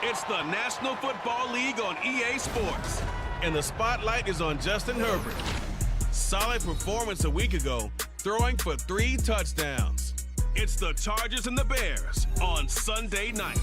It's the National Football League on EA Sports, and the spotlight is on Justin Herbert. Solid performance a week ago, throwing for 3 touchdowns. It's the Chargers and the Bears on Sunday night.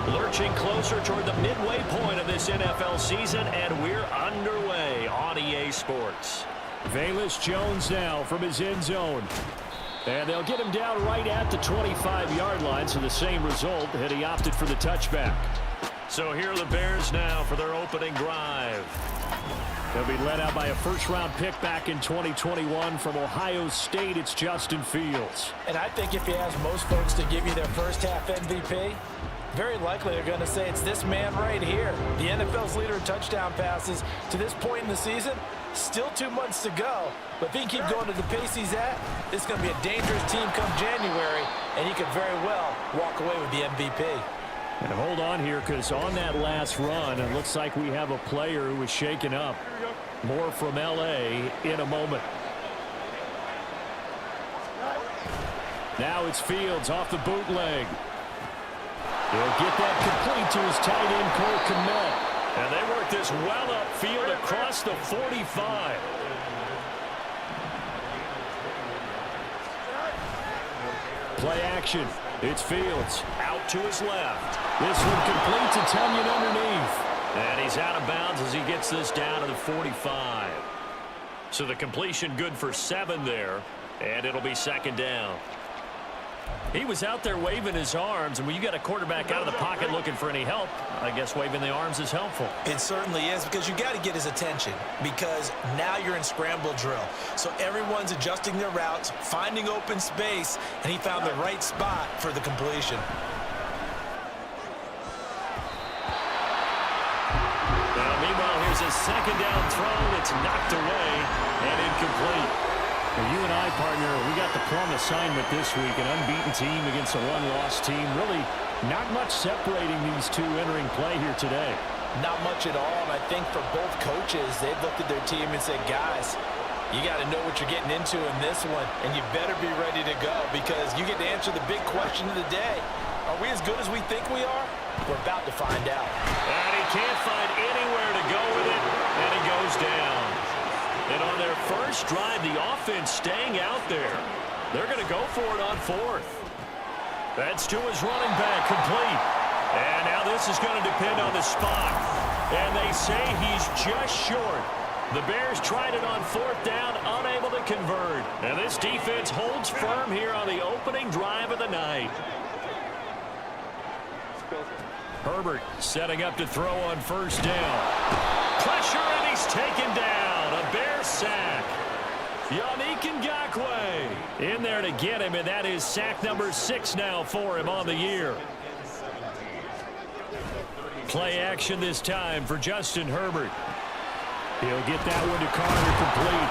Lurching closer toward the midway point of this NFL season, and we're underway on EA Sports. Velus Jones now from his end zone. And they'll get him down right at the 25-yard line, so the same result had he opted for the touchback. So here are the Bears now for their opening drive. They'll be led out by a first-round pick back in 2021 from Ohio State. It's Justin Fields. And I think if you ask most folks to give you their first-half MVP, very likely they're going to say it's this man right here. The NFL's leader in touchdown passes to this point in the season. Still 2 months to go. But if he can keep going at the pace he's at, this is going to be a dangerous team come January, and he could very well walk away with the MVP. And hold on here, because on that last run, it looks like we have a player who was shaken up. More from L.A. in a moment. Now it's Fields off the bootleg. He'll get that complete to his tight end, Cole Kmet. And they work this well upfield across the 45. Play action. It's Fields. Out to his left. This one completes. It's Tonyan underneath. And he's out of bounds as he gets this down to the 45. So the completion good for 7 there. And it'll be second down. He was out there waving his arms, and when you got a quarterback out of the pocket looking for any help, I guess waving the arms is helpful. It certainly is, because you got to get his attention, because now you're in scramble drill. So everyone's adjusting their routes, finding open space, and he found the right spot for the completion. Now, meanwhile, here's a second down throw that's knocked away and incomplete. Well, you and I, partner, we got the plum assignment this week, an unbeaten team against a one-loss team. Really not much separating these two entering play here today. Not much at all, and I think for both coaches, they've looked at their team and said, guys, you got to know what you're getting into in this one, and you better be ready to go, because you get to answer the big question of the day. Are we as good as we think we are? We're about to find out. And he can't find anywhere to go with it, and he goes down. And on their first drive, the offense staying out there. They're going to go for it on 4th. That's to his running back, complete. And now this is going to depend on the spot. And they say he's just short. The Bears tried it on 4th down, unable to convert. And this defense holds firm here on the opening drive of the night. Herbert setting up to throw on first down. Pressure, and he's taken down. A Bears sack. Yannick Ngakoue in there to get him, and that is sack number 6 now for him on the year. Play action this time for Justin Herbert. He'll get that one to Carter, complete.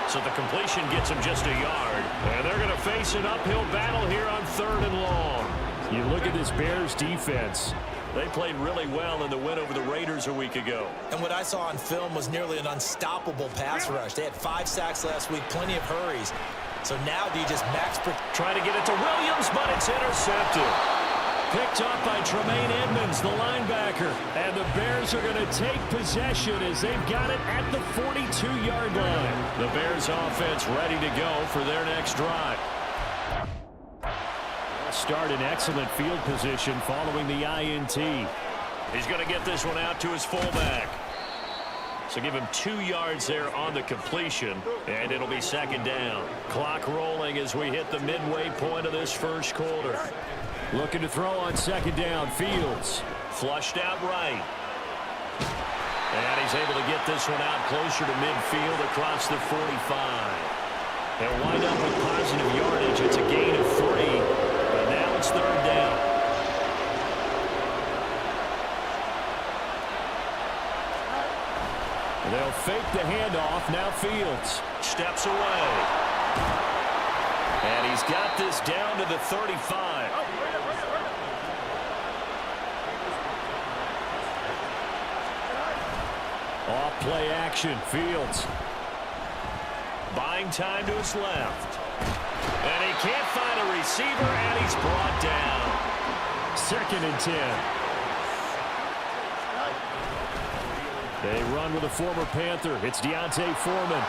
So the completion gets him just a yard. And they're going to face an uphill battle here on 3rd and long. You look at this Bears defense. They played really well in the win over the Raiders a week ago. And what I saw on film was nearly an unstoppable pass rush. They had 5 sacks last week, plenty of hurries. So now do you just max... Try to get it to Williams, but it's intercepted. Picked up by Tremaine Edmonds, the linebacker. And the Bears are going to take possession as they've got it at the 42-yard line. The Bears offense ready to go for their next drive. Start in excellent field position following the INT. He's going to get this one out to his fullback. So give him 2 yards there on the completion, and it'll be second down. Clock rolling as we hit the midway point of this first quarter. Looking to throw on second down, Fields. Flushed out right. And he's able to get this one out closer to midfield across the 45. They'll wind up with positive yardage. It's a gain of 3. But now it's 3rd down. They'll fake the handoff. Now Fields steps away. And he's got this down to the 35. Off play action, Fields. Buying time to his left. And he can't find a receiver, and he's brought down. 2nd and 10. They run with a former Panther. It's Deontay Foreman.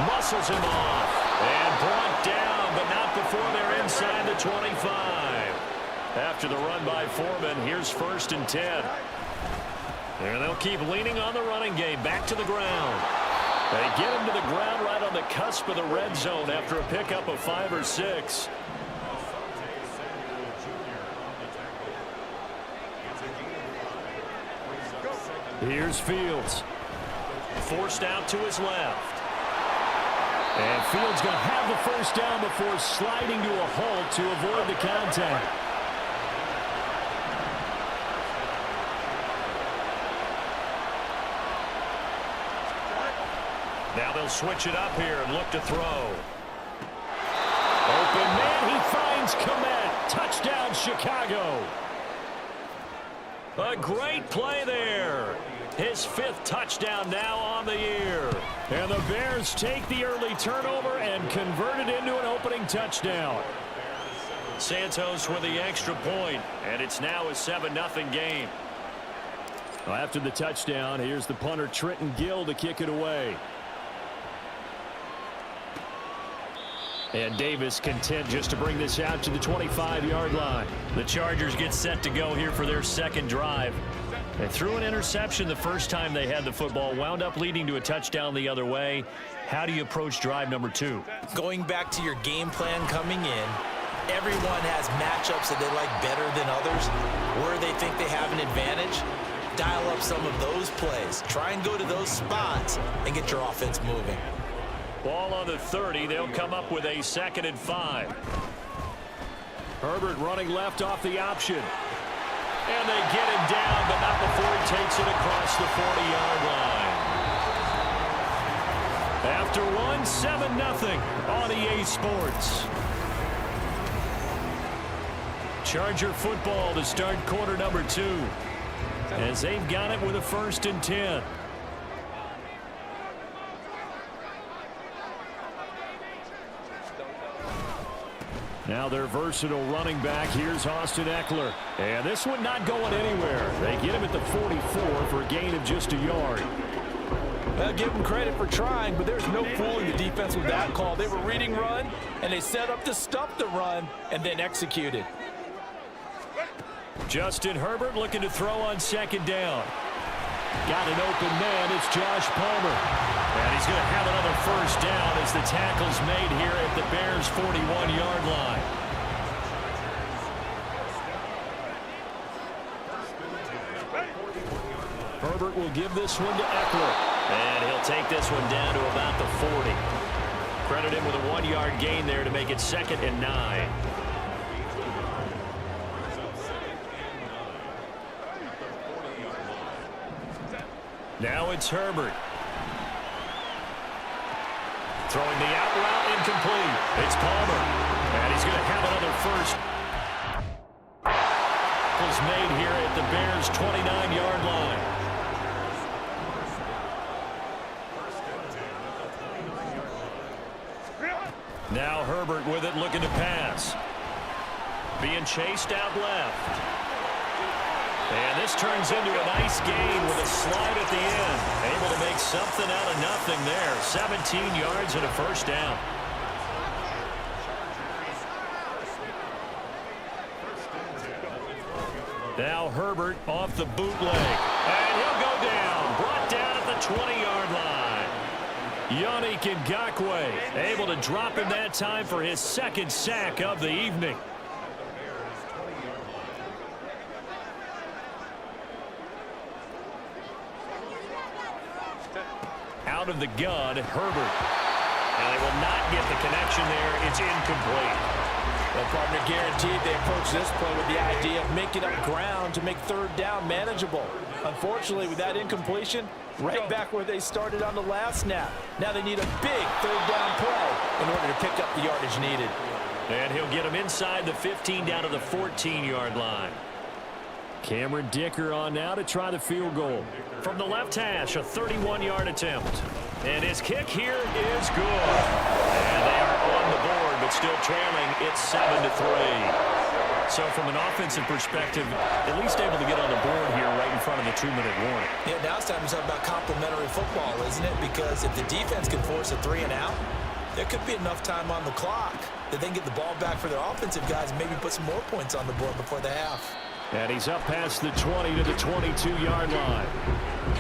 Muscles him off. And brought down, but not before they're inside the 25. After the run by Foreman, here's 1st and 10. And they'll keep leaning on the running game. Back to the ground. They get him to the ground right on the cusp of the red zone after a pickup of 5 or 6. Here's Fields. Forced out to his left. And Fields going to have the first down before sliding to a halt to avoid the contact. Now they'll switch it up here and look to throw. Open man, he finds Komet. Touchdown, Chicago. A great play there. His 5th touchdown now on the year. And the Bears take the early turnover and convert it into an opening touchdown. Santos with the extra point, and it's now a 7-0 game. Well, after the touchdown, here's the punter Trenton Gill to kick it away. And Davis content just to bring this out to the 25-yard line. The Chargers get set to go here for their 2nd drive. They threw an interception the first time they had the football, wound up leading to a touchdown the other way. How do you approach drive number 2? Going back to your game plan coming in, everyone has matchups that they like better than others. Where they think they have an advantage, dial up some of those plays. Try and go to those spots and get your offense moving. Ball on the 30. They'll come up with a 2nd and 5. Herbert running left off the option. And they get him down, but not before he takes it across the 40-yard line. After one, 7-0 on EA Sports. Charger football to start quarter number 2. As they've got it with a 1st and 10. Now their versatile running back. Here's Austin Eckler. And this one not going anywhere. They get him at the 44 for a gain of just a yard. Well, give them credit for trying, but there's no fooling the defense with that call. They were reading run, and they set up to stop the run and then executed. Justin Herbert looking to throw on 2nd down. Got an open man. It's Josh Palmer. And he's going to have another 1st down as the tackle's made here at the Bears' 41-yard line. Herbert will give this one to Eckler. And he'll take this one down to about the 40. Credit him with a 1-yard gain there to make it 2nd and 9. Now it's Herbert. Throwing the out route incomplete. It's Palmer. And he's going to have another 1st. Was made here at the Bears' 29-yard line. Now Herbert with it, looking to pass. Being chased out left. And this turns into a nice gain with a slide at the end. Able to make something out of nothing there. 17 yards and a 1st down. Now Herbert off the bootleg. And he'll go down. Brought down at the 20-yard line. Yannick Ngakoue able to drop him that time for his 2nd sack of the evening. Out of the gun, Herbert. And they will not get the connection there. It's incomplete. Well, partner, guaranteed they approach this play with the idea of making up ground to make 3rd down manageable. Unfortunately, with that incompletion, right back where they started on the last snap. Now they need a big 3rd down play in order to pick up the yardage needed. And he'll get him inside the 15 down to the 14-yard line. Cameron Dicker on now to try the field goal. From the left hash, a 31-yard attempt. And his kick here is good. And they are on the board, but still trailing. It's 7-3. So from an offensive perspective, at least able to get on the board here right in front of the 2-minute warning. Yeah, now it's time to talk about complementary football, isn't it? Because if the defense can force a 3-and-out, there could be enough time on the clock that they can get the ball back for their offensive guys and maybe put some more points on the board before the half. And he's up past the 20 to the 22-yard line.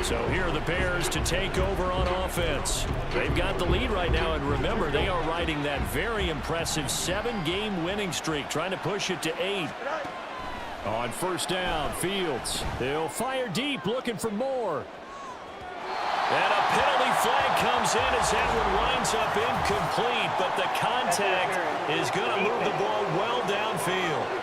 So here are the Bears to take over on offense. They've got the lead right now, and remember, they are riding that very impressive 7-game winning streak, trying to push it to 8. On first down, Fields. They'll fire deep, looking for more. And a penalty flag comes in as that one winds up incomplete, but the contact is going to move the ball well downfield.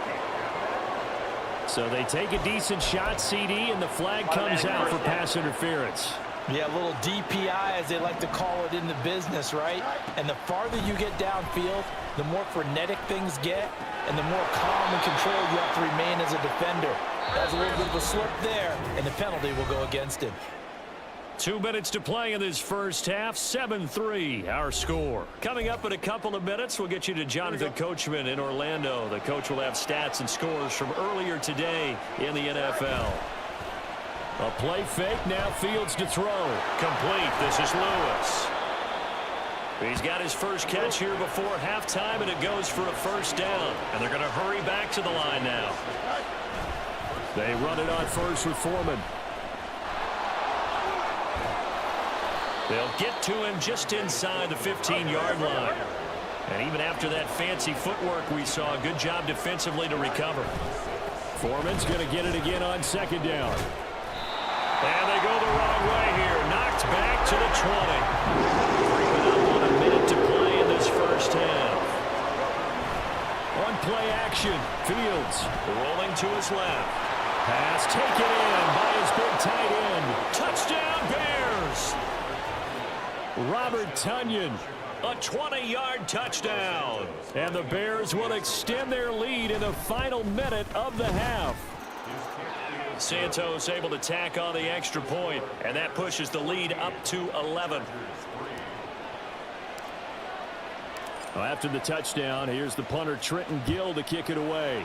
So they take a decent shot, CD, and the flag comes out for pass interference. Yeah, a little DPI, as they like to call it in the business, right? And the farther you get downfield, the more frenetic things get, and the more calm and controlled you have to remain as a defender. That's a little bit of a slip there, and the penalty will go against him. 2 minutes to play in this first half. 7-3, our score. Coming up in a couple of minutes, we'll get you to Jonathan Coachman in Orlando. The coach will have stats and scores from earlier today in the NFL. A play fake, now Fields to throw. Complete. This is Lewis. He's got his first catch here before halftime, and it goes for a first down. And they're going to hurry back to the line now. They run it on first with Foreman. They'll get to him just inside the 15-yard line. And even after that fancy footwork we saw, a good job defensively to recover. Foreman's going to get it again on second down. And they go the wrong way here. Knocked back to the 20. Creeping up on a minute to play in this first half. On play action, Fields. Rolling to his left. Pass taken in by his big tight end. Touchdown, Bears! Robert Tonyan. A 20-yard touchdown. And the Bears will extend their lead in the final minute of the half. Santos able to tack on the extra point, and that pushes the lead up to 11. Well, after the touchdown, here's the punter Trenton Gill to kick it away.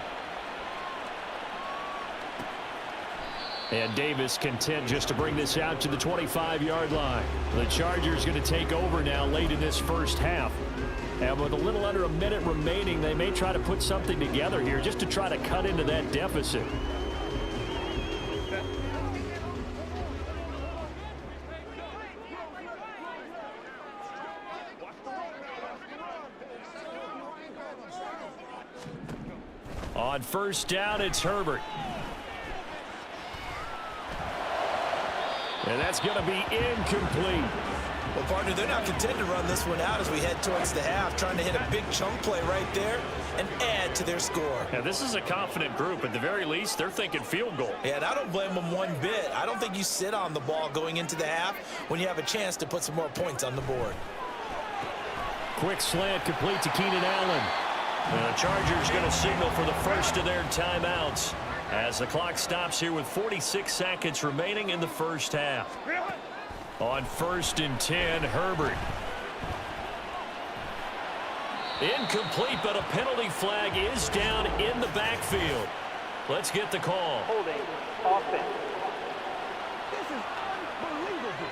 And Davis content just to bring this out to the 25-yard line. The Chargers going to take over now late in this first half. And with a little under a minute remaining, they may try to put something together here just to try to cut into that deficit. On first down, it's Herbert. And that's going to be incomplete. Well, partner, they're not content to run this one out as we head towards the half, trying to hit a big chunk play right there and add to their score. Yeah, this is a confident group. At the very least, they're thinking field goal. Yeah, and I don't blame them one bit. I don't think you sit on the ball going into the half when you have a chance to put some more points on the board. Quick slant complete to Keenan Allen. And the Chargers going to signal for the first of their timeouts as the clock stops here with 46 seconds remaining in the first half. On first and 10, Herbert. Incomplete, but a penalty flag is down in the backfield. Let's get the call. Holding, offense. This is unbelievable.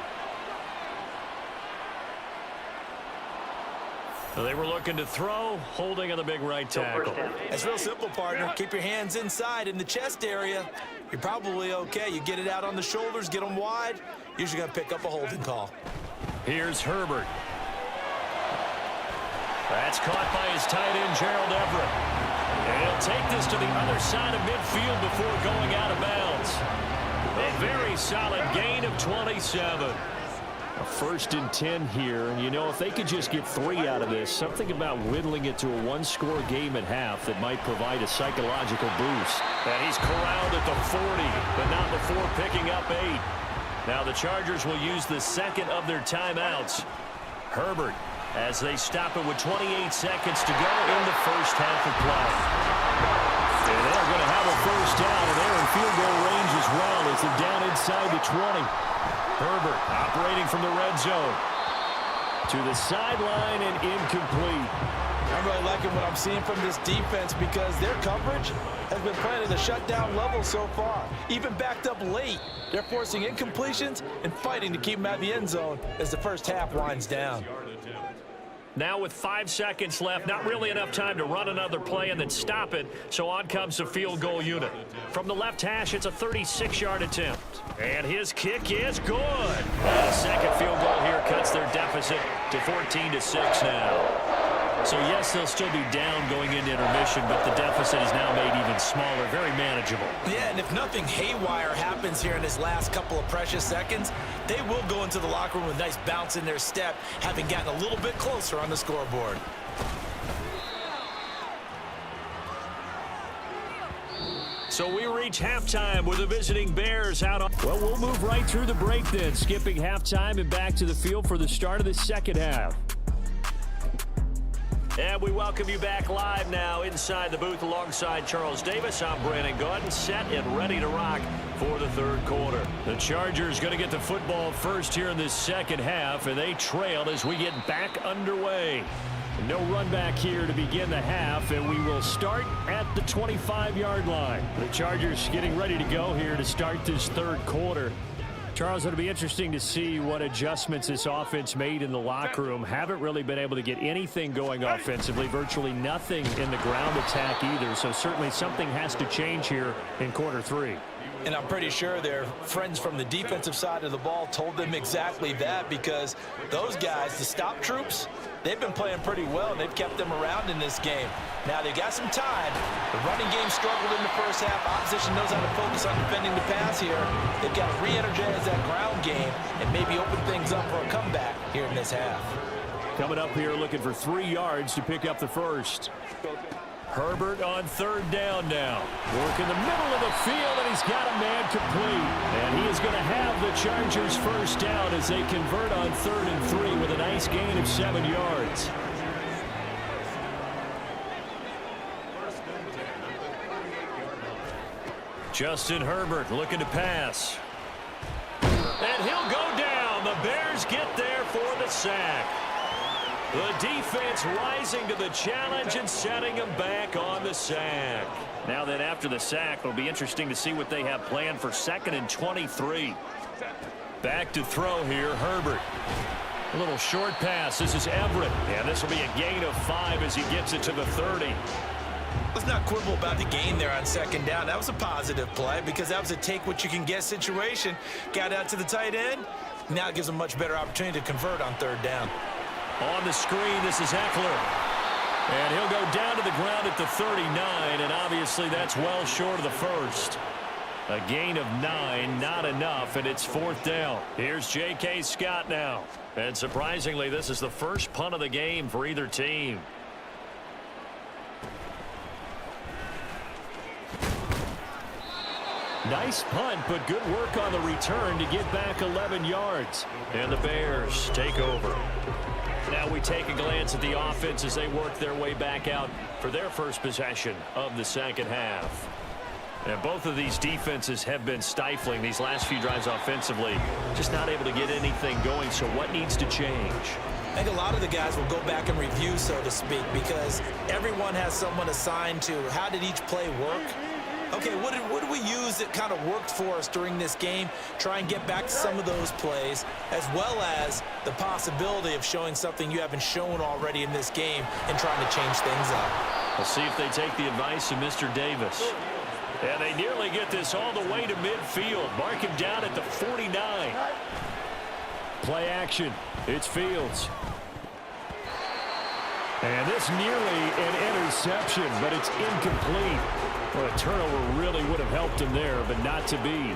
They were looking to throw, holding on the big right tackle. It's real simple, partner. Keep your hands inside in the chest area. You're probably okay. You get it out on the shoulders, get them wide. Usually going to pick up a holding call. Here's Herbert. That's caught by his tight end, Gerald Everett. And he'll take this to the other side of midfield before going out of bounds. A very solid gain of 27. A first and 10 here, and you know, if they could just get 3 out of this, something about whittling it to a one-score game at half that might provide a psychological boost. And he's corralled at the 40, but not before picking up 8. Now the Chargers will use the second of their timeouts. Herbert as they stop it with 28 seconds to go in the first half of play. And they're going to have a first down, and they're in field goal range as well as they're down inside the 20. Herbert operating from the red zone. To the sideline and incomplete. I'm really liking what I'm seeing from this defense because their coverage has been playing at a shutdown level so far. Even backed up late, they're forcing incompletions and fighting to keep them out of the end zone as the first half winds down. Now with 5 seconds left, not really enough time to run another play and then stop it, so on comes the field goal unit. From the left hash, it's a 36-yard attempt. And his kick is good. And a second field goal here cuts their deficit to 14-6 now. So, yes, they'll still be down going into intermission, but the deficit is now made even smaller, very manageable. Yeah, and if nothing haywire happens here in his last couple of precious seconds, they will go into the locker room with a nice bounce in their step, having gotten a little bit closer on the scoreboard. So we reach halftime with the visiting Bears out on... Well, we'll move right through the break then, skipping halftime and back to the field for the start of the second half. And we welcome you back live now inside the booth alongside Charles Davis. I'm Brandon Gordon, set and ready to rock for the third quarter. The Chargers going to get the football first here in this second half, and they trail as we get back underway. No run back here to begin the half, and we will start at the 25-yard line. The Chargers getting ready to go here to start this third quarter. Charles, it'll be interesting to see what adjustments this offense made in the locker room. Haven't really been able to get anything going offensively, virtually nothing in the ground attack either. So certainly something has to change here in quarter three. And I'm pretty sure their friends from the defensive side of the ball told them exactly that, because those guys, the stop troops, they've been playing pretty well, and they've kept them around in this game. Now, they got some time. The running game struggled in the first half. Opposition knows how to focus on defending the pass here. They've got to re-energize that ground game and maybe open things up for a comeback here in this half. Coming up here looking for 3 yards to pick up the first. Herbert on third down now. Work in the middle of the field, and he's got a man complete. And he is going to have the Chargers first down as they convert on 3rd and 3 with a nice gain of 7 yards. Justin Herbert looking to pass. And he'll go down. The Bears get there for the sack. The defense rising to the challenge and setting them back on the sack. Now then, after the sack, it'll be interesting to see what they have planned for 2nd and 23. Back to throw here, Herbert. A little short pass. This is Everett. And this will be a gain of 5 as he gets it to the 30. Let's not quibble about the gain there on 2nd down. That was a positive play because that was a take-what-you-can-get situation. Got out to the tight end. Now it gives them a much better opportunity to convert on 3rd down. On the screen, this is Eckler. And he'll go down to the ground at the 39, and obviously that's well short of the first. A gain of 9, not enough, and it's 4th down. Here's J.K. Scott now. And surprisingly, this is the first punt of the game for either team. Nice punt, but good work on the return to get back 11 yards. And the Bears take over. Now we take a glance at the offense as they work their way back out for their first possession of the second half. And both of these defenses have been stifling these last few drives offensively. Just not able to get anything going, so what needs to change? I think a lot of the guys will go back and review, so to speak, because everyone has someone assigned to how did each play work. Okay, what did we use that kind of worked for us during this game? Try and get back to some of those plays, as well as the possibility of showing something you haven't shown already in this game and trying to change things up. We'll see if they take the advice of Mr. Davis. And they nearly get this all the way to midfield. Mark him down at the 49. Play action. It's Fields. And this nearly an interception, but it's incomplete. Well, a turnover really would have helped him there, but not to be.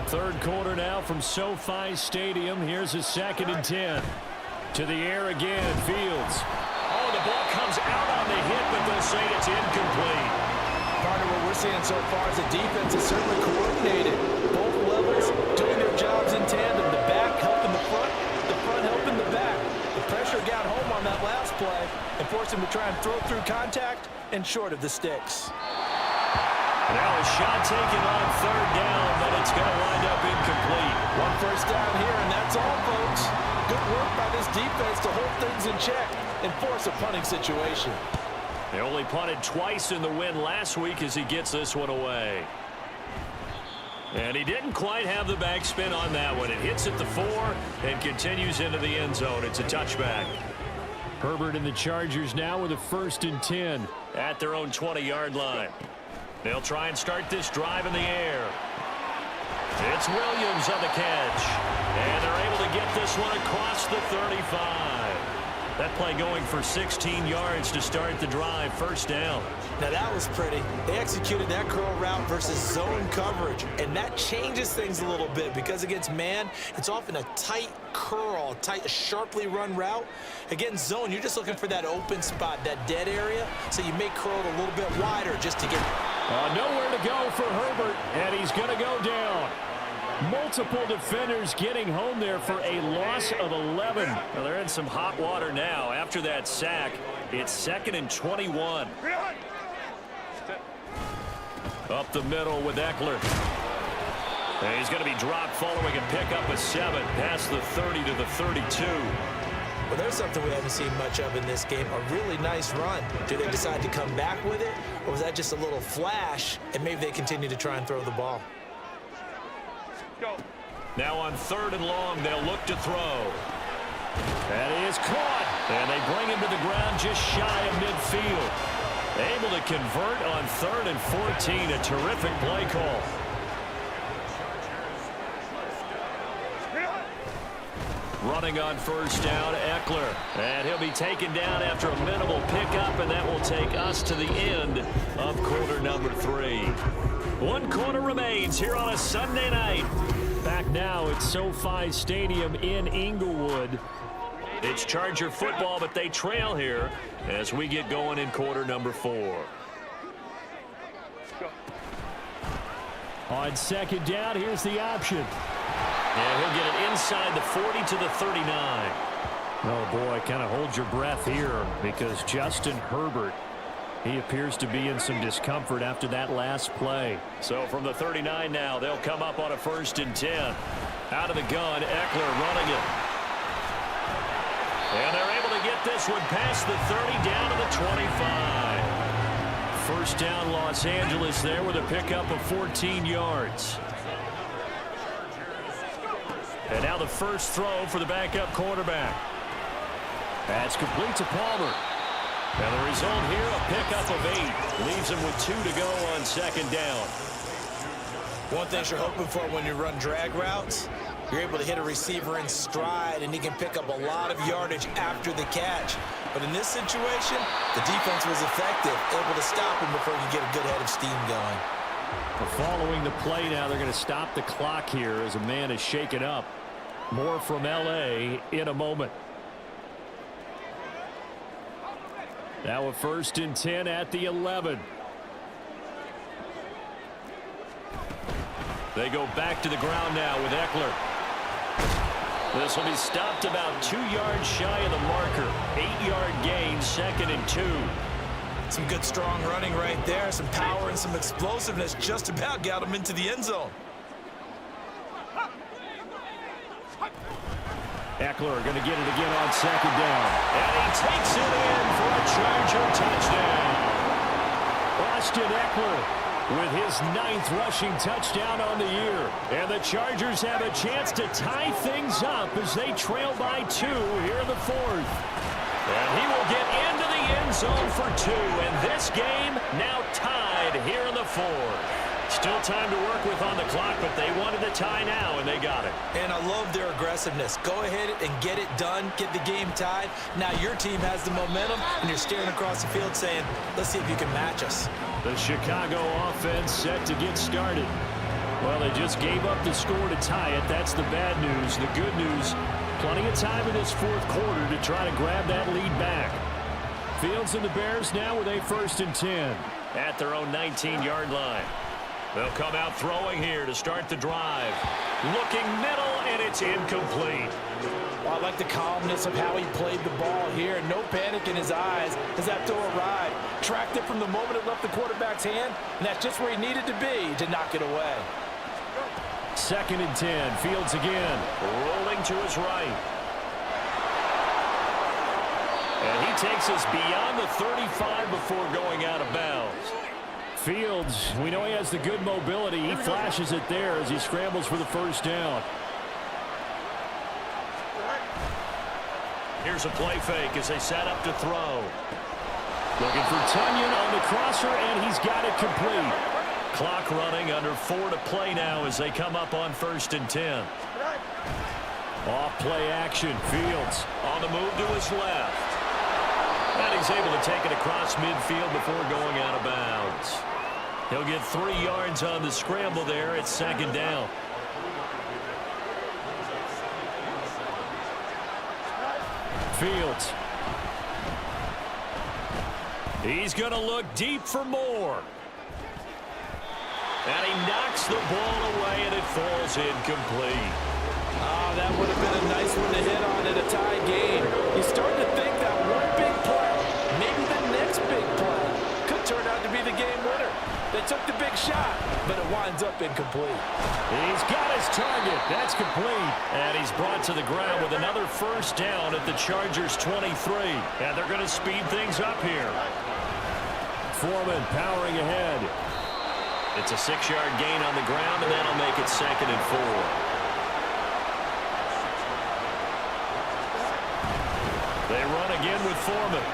Third quarter now from SoFi Stadium. Here's a 2nd and 10. To the air again, Fields. Oh, the ball comes out on the hit, but they'll say it's incomplete. Part of what we're seeing so far is the defense is certainly coordinated. Both levels doing their jobs in tandem. The back helping the front helping the back. The pressure got home play and force him to try and throw through contact and short of the sticks. Now a shot taken on third down, but it's going to wind up incomplete. One first down here, and that's all, folks. Good work by this defense to hold things in check and force a punting situation. They only punted twice in the win last week as he gets this one away. And he didn't quite have the backspin on that one. It hits at the 4 and continues into the end zone. It's a touchback. Herbert and the Chargers now with a 1st and 10. At their own 20-yard line. They'll try and start this drive in the air. It's Williams on the catch. And they're able to get this one across the 35. That play going for 16 yards to start the drive. First down. Now that was pretty. They executed that curl route versus zone coverage, and that changes things a little bit because against man, it's often a tight curl, tight, sharply run route. Against zone, you're just looking for that open spot, that dead area, so you may curl it a little bit wider just to get... Nowhere to go for Herbert, and he's going to go down. Multiple defenders getting home there for a loss of 11. Well, they're in some hot water now. After that sack, it's 2nd and 21. Up the middle with Eckler. And he's going to be dropped following a pickup of 7 past the 30 to the 32. Well, there's something we haven't seen much of in this game, a really nice run. Do they decide to come back with it, or was that just a little flash, and maybe they continue to try and throw the ball? Now on 3rd and long, they'll look to throw. And he is caught. And they bring him to the ground just shy of midfield. Able to convert on 3rd and 14. A terrific play call. Running on first down, Eckler. And he'll be taken down after a minimal pickup, and that will take us to the end of quarter number 3. 1 quarter remains here on a Sunday night. Back now at SoFi Stadium in Inglewood. It's Charger football, but they trail here as we get going in quarter number 4. On 2nd down, here's the option. And he'll get it inside the 40 to the 39. Oh, boy, kind of hold your breath here because Justin Herbert, he appears to be in some discomfort after that last play. So from the 39 now, they'll come up on a 1st and 10. Out of the gun, Eckler running it. And they're able to get this one past the 30 down to the 25. First down, Los Angeles there with a pickup of 14 yards. And now the first throw for the backup quarterback. That's complete to Palmer. And the result here, a pickup of 8. Leaves him with 2 to go on 2nd down. One thing you're hoping for when you run drag routes, you're able to hit a receiver in stride, and he can pick up a lot of yardage after the catch. But in this situation, the defense was effective, able to stop him before he could get a good head of steam going. Following the play now, they're going to stop the clock here as a man is shaken up. More from L.A. in a moment. Now a 1st and 10 at the 11. They go back to the ground now with Eckler. This will be stopped about 2 yards shy of the marker. 8-yard gain, 2nd and 2. Some good strong running right there, some power and some explosiveness just about got him into the end zone. Eckler going to get it again on 2nd down. And he takes it in for a Charger touchdown. Austin Eckler with his 9th rushing touchdown on the year. And the Chargers have a chance to tie things up as they trail by 2 here in the 4th. And he will get into the end zone for 2. And this game now tied here in the 4th. Still time to work with on the clock, but they wanted the tie now, and they got it. And I love their aggressiveness. Go ahead and get it done, get the game tied. Now your team has the momentum, and you're staring across the field saying, let's see if you can match us. The Chicago offense set to get started. Well, they just gave up the score to tie it. That's the bad news. The good news, plenty of time in this 4th quarter to try to grab that lead back. Fields and the Bears now with a 1st and 10. At their own 19-yard line. They'll come out throwing here to start the drive. Looking middle, and it's incomplete. Well, I like the calmness of how he played the ball here. No panic in his eyes as that throw arrived. Tracked it from the moment it left the quarterback's hand, and that's just where he needed to be to knock it away. 2nd and 10. Fields again. Rolling to his right. And he takes us beyond the 35 before going out of bounds. Fields, we know he has the good mobility. He flashes it there as he scrambles for the first down. Here's a play fake as they set up to throw. Looking for Tunyon on the crosser, and he's got it complete. Clock running, under 4 to play now as they come up on 1st and 10. Off play action. Fields On the move to his left. And he's able to take it across midfield before going out of bounds. He'll get 3 yards on the scramble there at 2nd down. Fields. He's going to look deep for more. And he knocks the ball away, and it falls incomplete. Oh, that would have been a nice one to hit on in a tie game. You start to think that one big play, maybe the next big play, could turn out to be the game winner. They took the big shot, but it winds up incomplete. He's got his target. That's complete. And he's brought to the ground with another first down at the Chargers' 23. And they're going to speed things up here. Foreman powering ahead. It's a 6-yard gain on the ground, and that'll make it 2nd and 4. They run again with Foreman.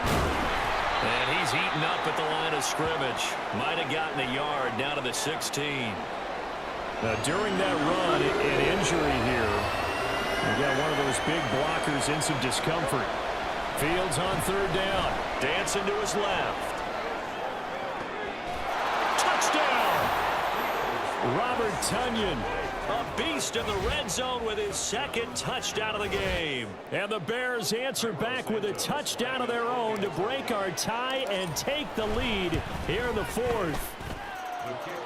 And he's eaten up at the line of scrimmage. Might have gotten a yard down to the 16. Now, during that run, an injury here. We got one of those big blockers in some discomfort. Fields on 3rd down. Dancing to his left. Robert Tunyon. A beast in the red zone with his 2nd touchdown of the game. And the Bears answer back with a touchdown of their own to break our tie and take the lead here in the 4th.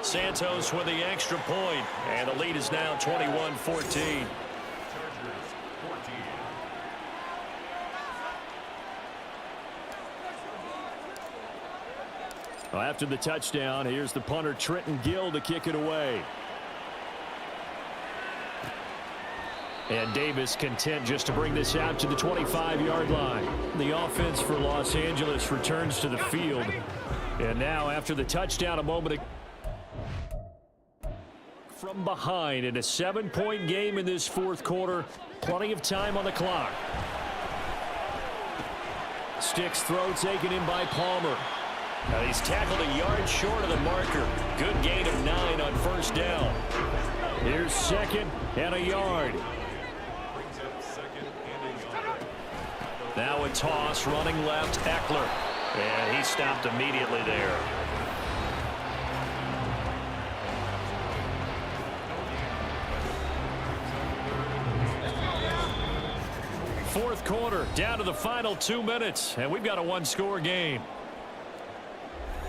Santos with the extra point, and the lead is now 21-14. Well, after the touchdown, here's the punter Trenton Gill to kick it away. And Davis content just to bring this out to the 25-yard line. The offense for Los Angeles returns to the field. And now after the touchdown a moment ago, from behind in a 7-point game in this 4th quarter. Plenty of time on the clock. Sticks throw taken in by Palmer. Now he's tackled a yard short of the marker. Good gain of 9 on 1st down. Here's 2nd and a yard. Now a toss running left, Eckler. And he stopped immediately there. Fourth quarter, down to the final 2 minutes, and we've got a 1-score game.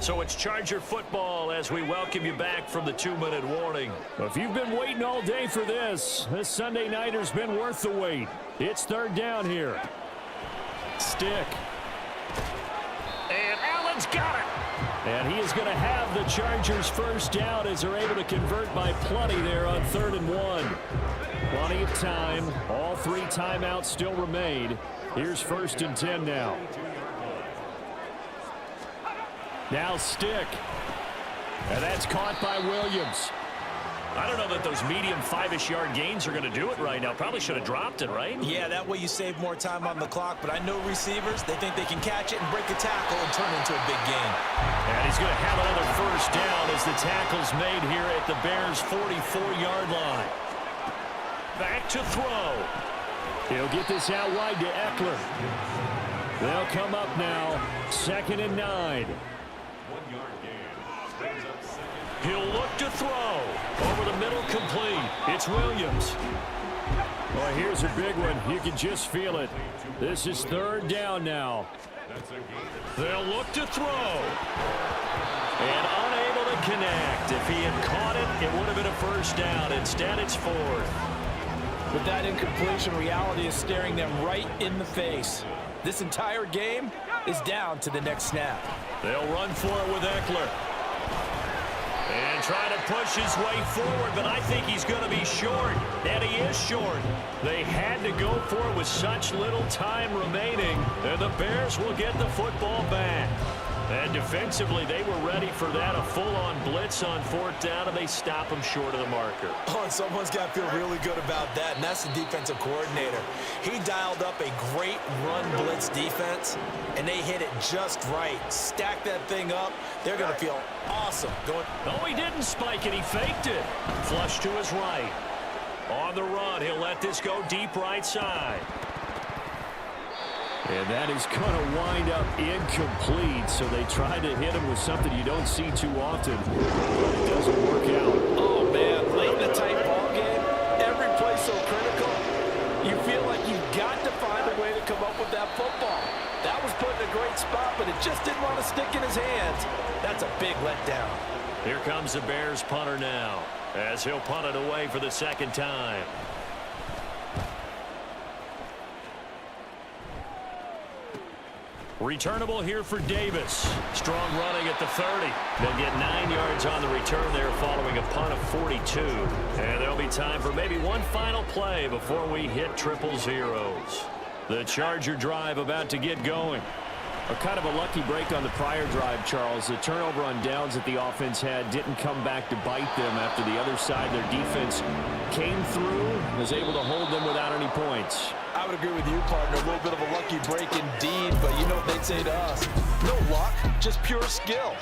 So it's Charger football as we welcome you back from the 2-minute warning. If you've been waiting all day for this Sunday nighter's been worth the wait. It's 3rd down here. Stick. And Allen's got it. And he is going to have the Chargers' first down as they're able to convert by plenty there on 3rd and 1. Plenty of time. All 3 timeouts still remain. Here's 1st and 10 now. Now Stick. And that's caught by Williams. I don't know that those medium 5-ish yard gains are going to do it right now. Probably should have dropped it, right? Yeah, that way you save more time on the clock. But I know receivers, they think they can catch it and break a tackle and turn it into a big gain. And he's going to have another first down as the tackle's made here at the Bears' 44-yard line. Back to throw. He'll get this out wide to Eckler. They'll come up now. 2nd and 9. He'll look to throw. Over the middle, complete. It's Williams. Well, here's a big one. You can just feel it. This is 3rd down now. They'll look to throw. And unable to connect. If he had caught it, it would have been a first down. Instead, it's 4th. With that incompletion, reality is staring them right in the face. This entire game is down to the next snap. They'll run for it with Eckler. And trying to push his way forward, but I think he's going to be short. And he is short. They had to go for it with such little time remaining. And the Bears will get the football back. And defensively, they were ready for that. A full-on blitz on 4th down, and they stop him short of the marker. Oh, and someone's got to feel really good about that, and that's the defensive coordinator. He dialed up a great run blitz defense, and they hit it just right. Stack that thing up. They're going to feel awesome. No, he didn't spike it. He faked it. Flush to his right. On the run, he'll let this go deep right side. And that is going to wind up incomplete, so they try to hit him with something you don't see too often, but it doesn't work out. Oh, man, late in the tight ball game, every play so critical, you feel like you've got to find a way to come up with that football. That was put in a great spot, but it just didn't want to stick in his hands. That's a big letdown. Here comes the Bears punter now, as he'll punt it away for the second time. Returnable here for Davis. Strong running at the 30. They'll get 9 yards on the return there following a punt of 42. And there'll be time for maybe one final play before we hit 000. The Charger drive about to get going. A kind of a lucky break on the prior drive, Charles. The turnover on downs that the offense had didn't come back to bite them after the other side. Their defense came through, was able to hold them without any points. I would agree with you, partner. A little bit of a lucky break indeed, but you know what they'd say to us. No luck, just pure skill.